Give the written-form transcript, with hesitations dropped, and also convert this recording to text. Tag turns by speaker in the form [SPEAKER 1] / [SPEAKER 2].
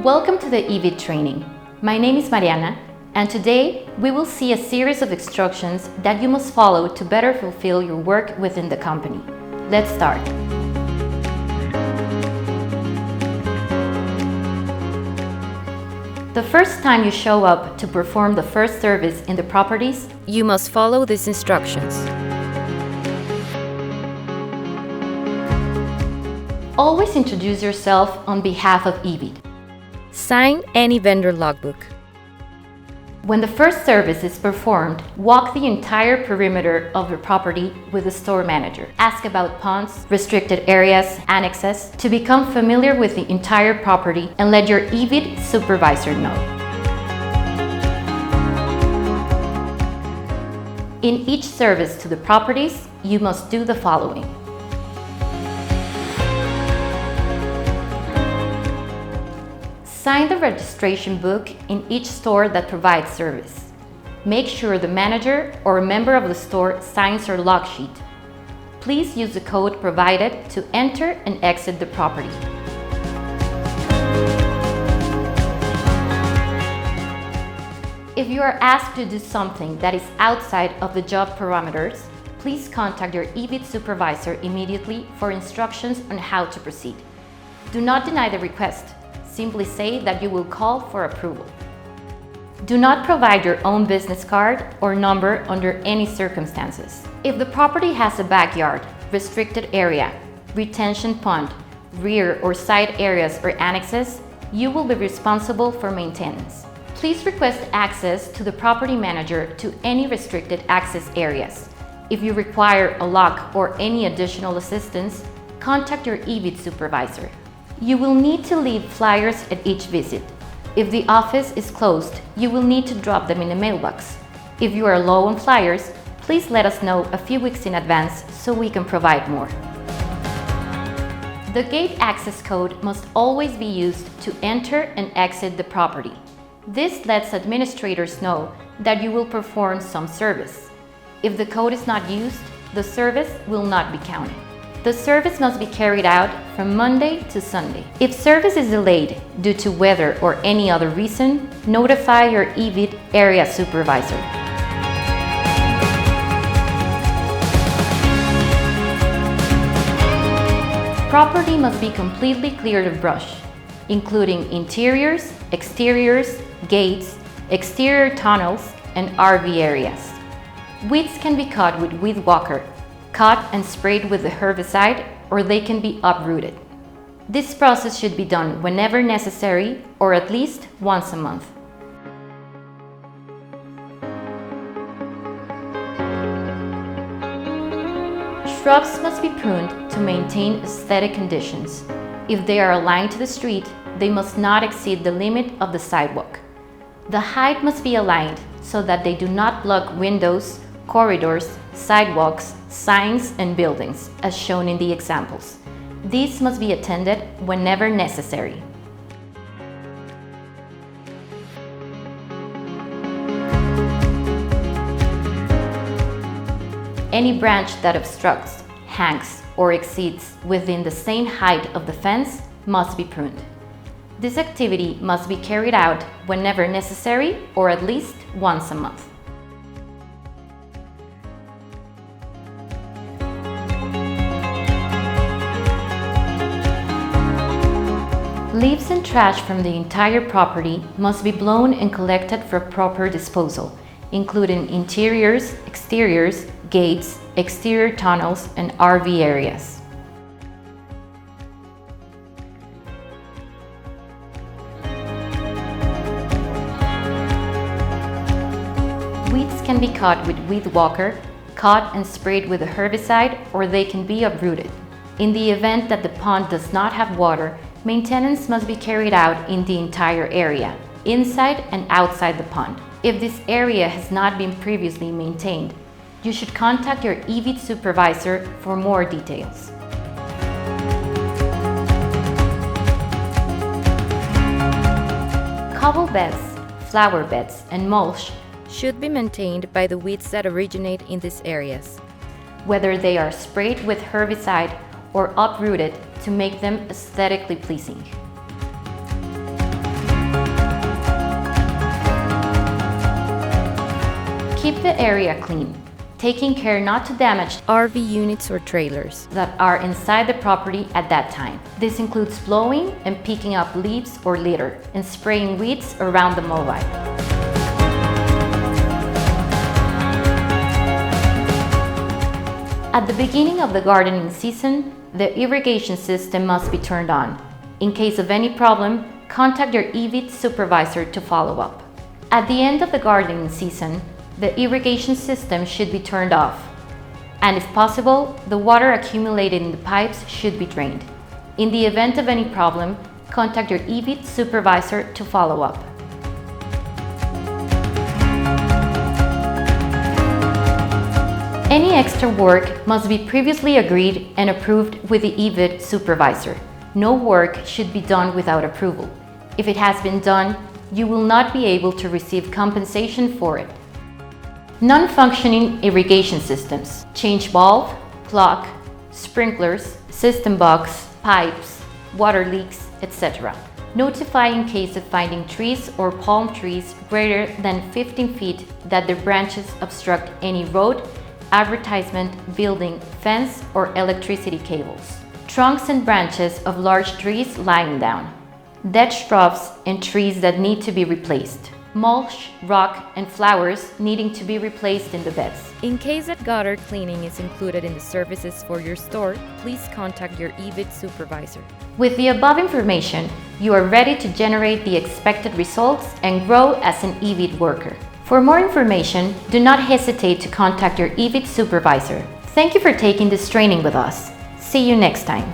[SPEAKER 1] Welcome to the EVID training. My name is Mariana, and today we will see a series of instructions that you must follow to better fulfill your work within the company. Let's start. The first time you show up to perform the first service in the properties, you must follow these instructions. Always introduce yourself on behalf of EVID. Sign any vendor logbook. When the first service is performed, walk the entire perimeter of your property with the store manager. Ask about ponds, restricted areas, annexes, to become familiar with the entire property and let your EVID supervisor know. In each service to the properties, you must do the following. Sign the registration book in each store that provides service. Make sure the manager or a member of the store signs your log sheet. Please use the code provided to enter and exit the property. If you are asked to do something that is outside of the job parameters, please contact your EVID supervisor immediately for instructions on how to proceed. Do not deny the request. Simply say that you will call for approval. Do not provide your own business card or number under any circumstances. If the property has a backyard, restricted area, retention pond, rear or side areas or annexes, you will be responsible for maintenance. Please request access to the property manager to any restricted access areas. If you require a lock or any additional assistance, contact your EVID supervisor. You will need to leave flyers at each visit. If the office is closed, you will need to drop them in a mailbox. If you are low on flyers, please let us know a few weeks in advance so we can provide more. The gate access code must always be used to enter and exit the property. This lets administrators know that you will perform some service. If the code is not used, the service will not be counted. The service must be carried out from Monday to Sunday. If service is delayed due to weather or any other reason, notify your EVID area supervisor. Property must be completely cleared of brush, including interiors, exteriors, gates, exterior tunnels, and RV areas. Weeds can be cut with weed whacker, cut and sprayed with the herbicide, or they can be uprooted. This process should be done whenever necessary, or at least once a month. Shrubs must be pruned to maintain aesthetic conditions. If they are aligned to the street, they must not exceed the limit of the sidewalk. The height must be aligned so that they do not block windows, corridors, sidewalks, signs, and buildings, as shown in the examples. These must be attended whenever necessary. Any branch that obstructs, hangs, or exceeds within the same height of the fence must be pruned. This activity must be carried out whenever necessary, or at least once a month. Leaves and trash from the entire property must be blown and collected for proper disposal, including interiors, exteriors, gates, exterior tunnels, and RV areas. Weeds can be cut with weed whacker, cut and sprayed with a herbicide, or they can be uprooted. In the event that the pond does not have water, maintenance must be carried out in the entire area, inside and outside the pond. If this area has not been previously maintained, you should contact your EVID supervisor for more details. Cobble beds, flower beds, and mulch should be maintained by the weeds that originate in these areas, whether they are sprayed with herbicide or uprooted to make them aesthetically pleasing. Keep the area clean, taking care not to damage
[SPEAKER 2] RV units or trailers
[SPEAKER 1] that are inside the property at that time. This includes blowing and picking up leaves or litter and spraying weeds around the mobile. At the beginning of the gardening season, the irrigation system must be turned on. In case of any problem, contact your EVID supervisor to follow up. At the end of the gardening season, the irrigation system should be turned off, and if possible, the water accumulated in the pipes should be drained. In the event of any problem, contact your EVID supervisor to follow up. Any extra work must be previously agreed and approved with the EVID supervisor. No work should be done without approval. If it has been done, you will not be able to receive compensation for it. Non-functioning irrigation systems: change bulb, clock, sprinklers, system box, pipes, water leaks, etc. Notify in case of finding trees or palm trees greater than 15 feet that their branches obstruct any road, advertisement, building, fence, or electricity cables. Trunks and branches of large trees lying down. Dead shrubs and trees that need to be replaced. Mulch, rock, and flowers needing to be replaced in the beds.
[SPEAKER 2] In case that gutter cleaning is included in the services for your store, please contact your EVID supervisor.
[SPEAKER 1] With the above information, you are ready to generate the expected results and grow as an EVID worker. For more information, do not hesitate to contact your EVID supervisor. Thank you for taking this training with us. See you next time.